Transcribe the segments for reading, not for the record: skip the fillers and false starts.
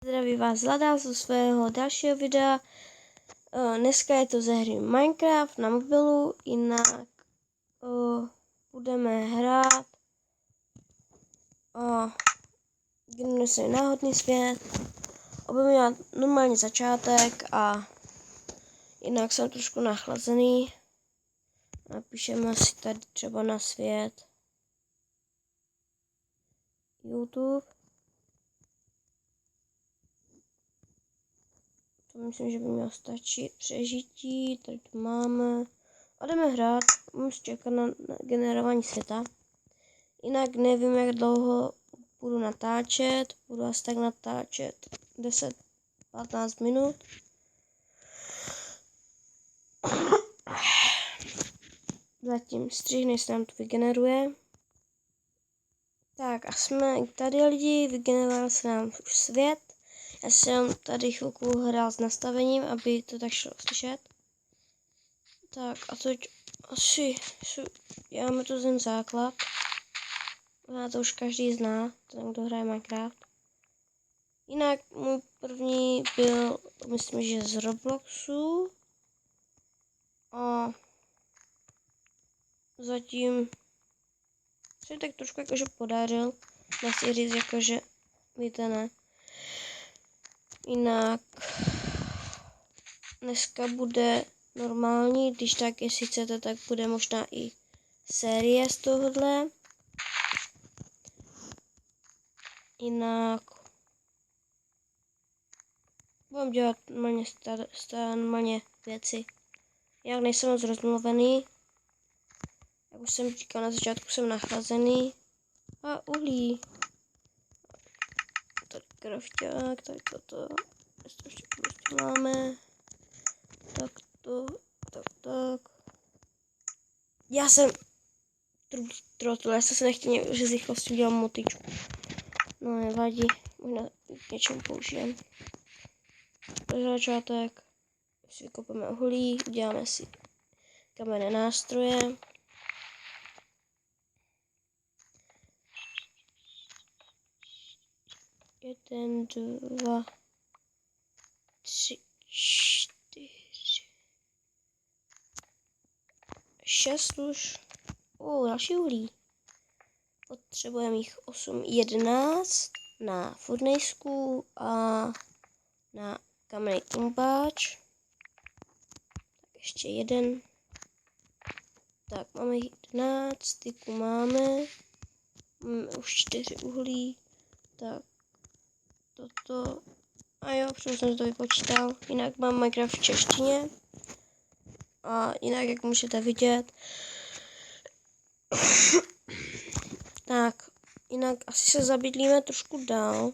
Zdraví vás Lada ze svého dalšího videa. Dneska je to ze hry Minecraft na mobilu, jinak budeme hrát generuje se náhodný svět. Budeme dělat normálně začátek a jinak jsem trošku nachlazený. Napíšeme si tady třeba na svět YouTube. To myslím, že by mělo stačit. Přežití, tady to máme. A jdeme hrát. Musím čekat na generování světa. Jinak nevím, jak dlouho budu natáčet. Budu asi tak natáčet 10-15 minut. Zatím střihne se nám to vygeneruje. Tak a jsme tady lidi, vygeneroval se nám už svět. Já jsem tady chvilku hrál s nastavením, aby to tak šlo slyšet. Tak a teď asi děláme to ten základ. A to už každý zná, ten kdo hraje Minecraft. Jinak můj první byl, myslím, že z Robloxu. A zatím se tak trošku jakože podařil. Nechci říct jakože, víte ne. Jinak dneska bude normální, když tak, jestli chcete, tak bude možná i série z tohohle. Jinak budeme dělat normálně věci. Jak nejsem moc rozmluvený, jak už jsem říkal na začátku, jsem nachlazený. A uhlí. Tady krafťák, tady toto. Ještě prostě máme. Tak. Já jsem trotl, já jsem se nechtěl, že z rychlosti udělám motičku. No nevadí, možná k něčemu použijem. Pro začátek si vykopeme uhlí, uděláme si kamenné nástroje. Jeden, dva, tři, čtyři, 6 už. Další uhlí. Potřebujeme jich 8, 11 na furnaceku a na kamenný klumpáč. Tak ještě jeden. Tak máme 11, tyku máme už 4 uhlí. Tak toto. A jo, přesně jsem to vypočítal. Jinak mám Minecraft v češtině. A jinak, jak můžete vidět. Tak, jinak asi se zabydlíme trošku dál.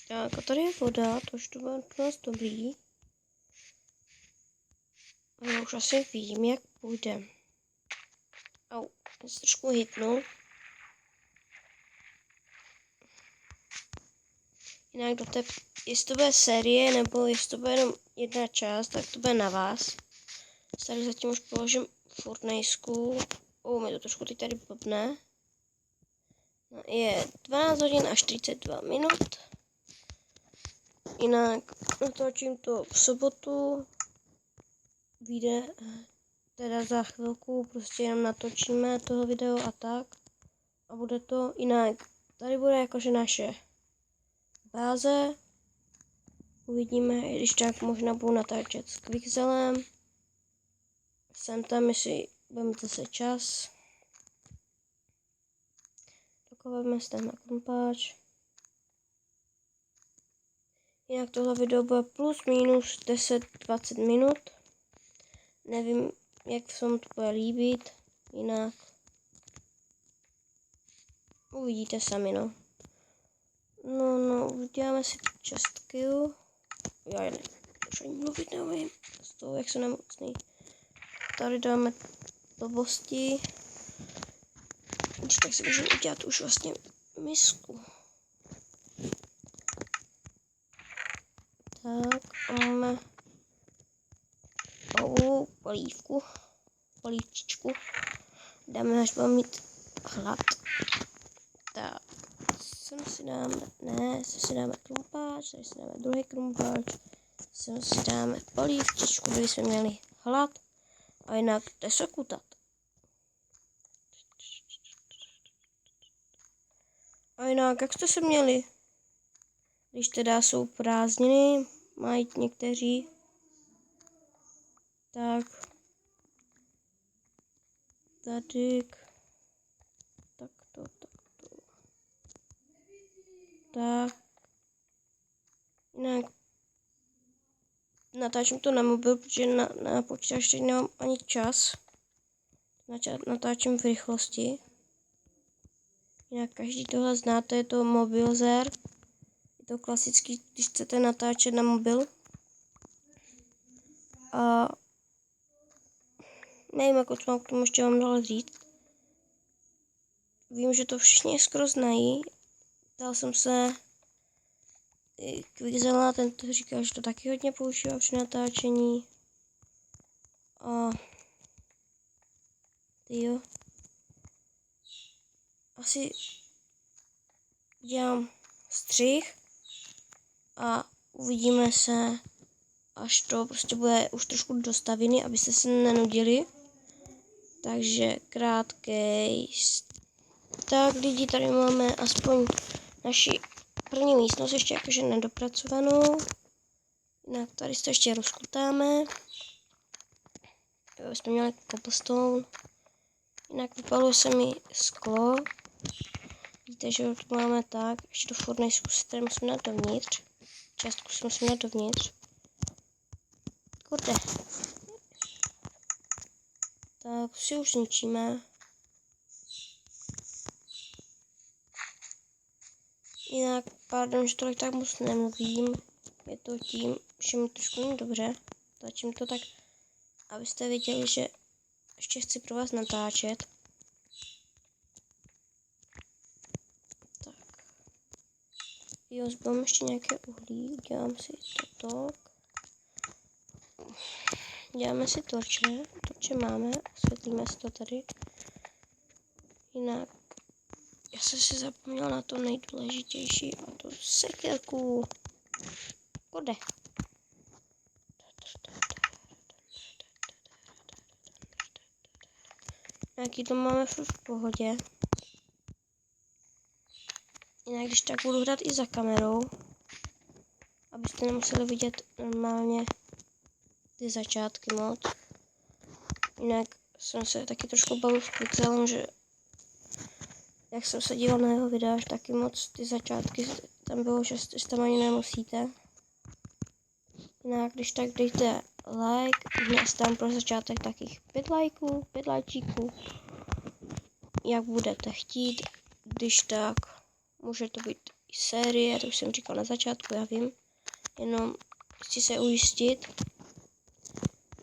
Tak, a tady je voda, to už to bylo pro nás dobrý. A já už asi vím, jak půjde. Au, já se trošku hitnu. Jinak jestli to bude série, nebo jestli to bude jenom jedna část, tak to bude na vás. Tady zatím už položím furnacku. Mě to trošku teď tady blbne. No, je 12 hodin a 42 minut. Jinak natočím to v sobotu. Vyjde teda za chvilku, prostě jenom natočíme toho video a tak. A bude to jinak. Tady bude jakože naše báze. Uvidíme, i když tak možná budu natáčet s Quickzelem. Jsem tam, jestli budeme zase čas. Takovéme se tam na klumpáč. Jinak tohle video bude plus minus 10-20 minut. Nevím, jak se vám to bude líbit. Jinak uvidíte sami, no. No, uděláme si čestky. Já už ani mluvit nevím. Z toho, jak jsem nemocný. Tady dáme blbosti. Když tak si můžeme udělat už vlastně misku. Tak, máme polívčičku. dáme, až budeme mít chlad. Tak, sem si dáme krumpáč, tady si dáme druhý krumpáč, sem si dáme polívčičku, kdyby jsme měli hlad, a jinak jde se kutat. A jinak, jak jste se měli? Když teda jsou prázdniny, mají někteří, tak tady, takto. Tak, jinak natáčím to na mobil, protože na počítač teď nemám ani čas. Natáčím v rychlosti. Jinak každý tohle znáte, je to Mobilzer. Je to klasický, když chcete natáčet na mobil. A nevím, jako co mám k tomu ještě vám dál říct. Vím, že to všichni skoro znají. Dal jsem se Quickzilla, ten to říká, že to taky hodně používá při natáčení. A jo. Asi dělám střih a uvidíme se, až to prostě bude už trošku dostavený, abyste se nenudili. Takže krátkej. Tak lidi, tady máme aspoň naši první místnost ještě jakože nedopracovanou. Jinak tady to ještě rozkutáme. Jo, jsme měli cobblestone. Jinak vypaluje se mi sklo. Vidíte, že to máme tak. Ještě to furt nejsou, které musíme dát dovnitř. Částku si musíme dát dovnitř. Kurde. Tak si už zničíme. Jinak, pardon, že tolik tak moc nemluvím. Je to tím, že mi trošku není dobře. Tlačím to tak, abyste věděli, že ještě chci pro vás natáčet. Tak. Jo, zbavím ještě nějaké uhlí. Dělám si toto. Děláme si torče. Torče máme. Osvětlíme si to tady. Jinak. Já jsem si zapomněl na to nejdůležitější, a to sekérku. Kode. Nějaký to máme furt v pohodě. Jinak když tak budu hrát i za kamerou, abyste nemuseli vidět normálně ty začátky moc. Jinak jsem se taky trošku bavil s Quickzellem, že jak jsem se díval na jeho videa, že taky moc ty začátky tam bylo, že tam ani nemusíte. Jinak když tak dejte like, dnes tam pro začátek takých 5 lajků, 5 lajčíků, jak budete chtít. Když tak může to být i série, to už jsem říkal na začátku, já vím. Jenom chci se ujistit,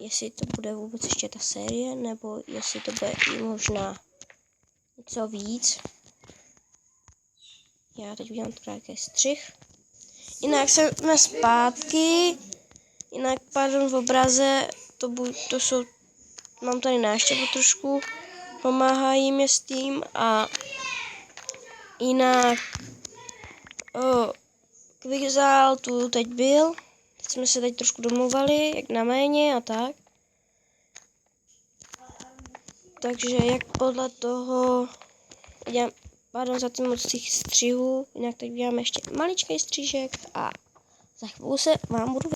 jestli to bude vůbec ještě ta série, nebo jestli to bude i možná něco víc. Já teď udělám krátký střih. Jinak jsme zpátky. Jinak, pardon, v obraze, to jsou, mám tady návštěvu trošku, pomáhají mi s tím a jinak, Quickzell tu teď byl, teď jsme se teď trošku domluvali, jak na méně a tak. Takže jak podle toho, pardon za ty moc těch střihů, jinak teď děláme ještě maličký střížek a za chvíli se vám budu.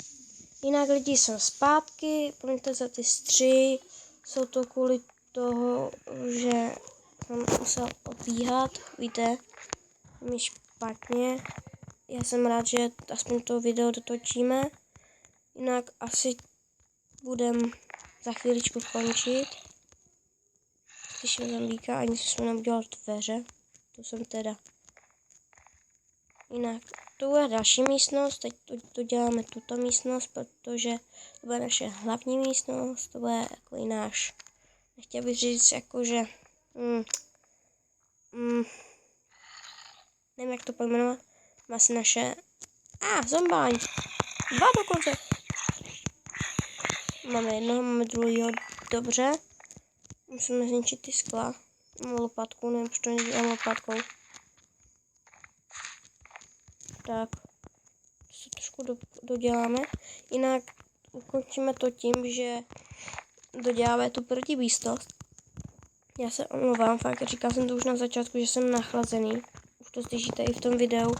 Jinak lidi, jsem zpátky, promiňte za ty střihy, jsou to kvůli toho, že jsem musel odbíhat, víte, mi špatně. Já jsem rád, že aspoň to video dotočíme, jinak asi budem za chvíličku končit. Slyším zombíka, ani jsem neudělal dveře, to jsem teda. Jinak to bude další místnost, teď to děláme tuto místnost, protože to bude naše hlavní místnost, to bude jako náš, nechtěl bych říct jakože, nevím jak to pojmenovat, asi naše, zombáň, 2 dokonce. Máme jednoho, máme druhýho, dobře. Musíme zničit ty skla. Mám lopatku, nevím, proč to nedělám lopatkou. Tak. To se trošku doděláme. Jinak ukončíme to tím, že doděláme tu protivýstost. Já se omlouvám, fakt, říkal jsem to už na začátku, že jsem nachlazený. Už to slyšíte i v tom videu,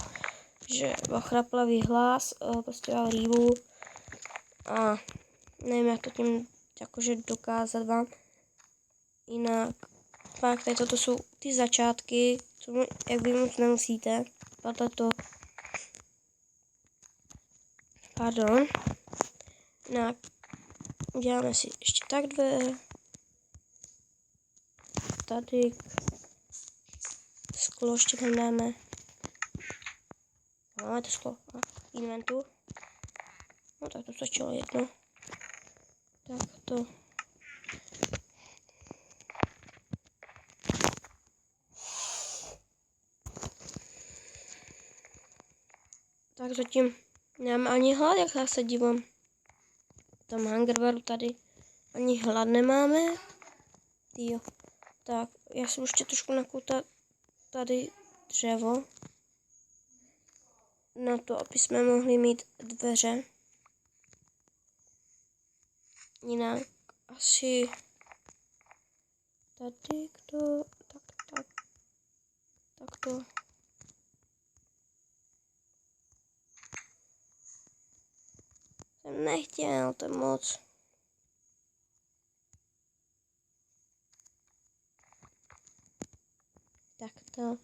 že chraplavý hlas, prostě já rývu. A nevím, jak to tím jakože dokázat vám. Jinak, fakt, tady toto jsou ty začátky, co, jak vy moc nemusíte. To. Pardon. Jinak, uděláme si ještě tak dvě. Tady sklo ještě tam dáme. Máme to sklo inventu. No tak to stačilo jedno. Tak to. Tak zatím nemáme ani hlad, jak já se dívám. Tam hungerbaru tady ani hlad nemáme. Jo. Tak, já jsem ještě trošku nakoutat tady dřevo. Na to, aby jsme mohli mít dveře. Jinak asi tady to, tak to. Jsem nechtěl, to je moc. Tak to.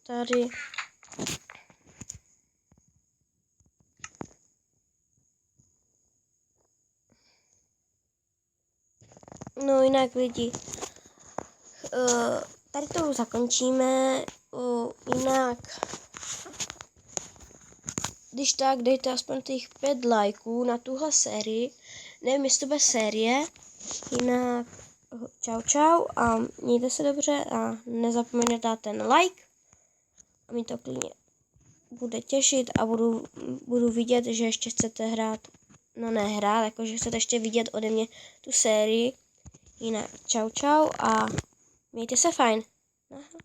Tady. No jinak lidi. Tady to zakončíme. Jinak. Když tak, dejte aspoň těch 5 lajků na tuhle sérii. Nevím, jestli to bude série. Jinak čau a mějte se dobře a nezapomeňte dát ten like. A mi to klidně bude těšit a budu vidět, že ještě chcete hrát. No ne hrát, jakože chcete ještě vidět ode mě tu sérii. Jinak čau a mějte se fajn. Aha.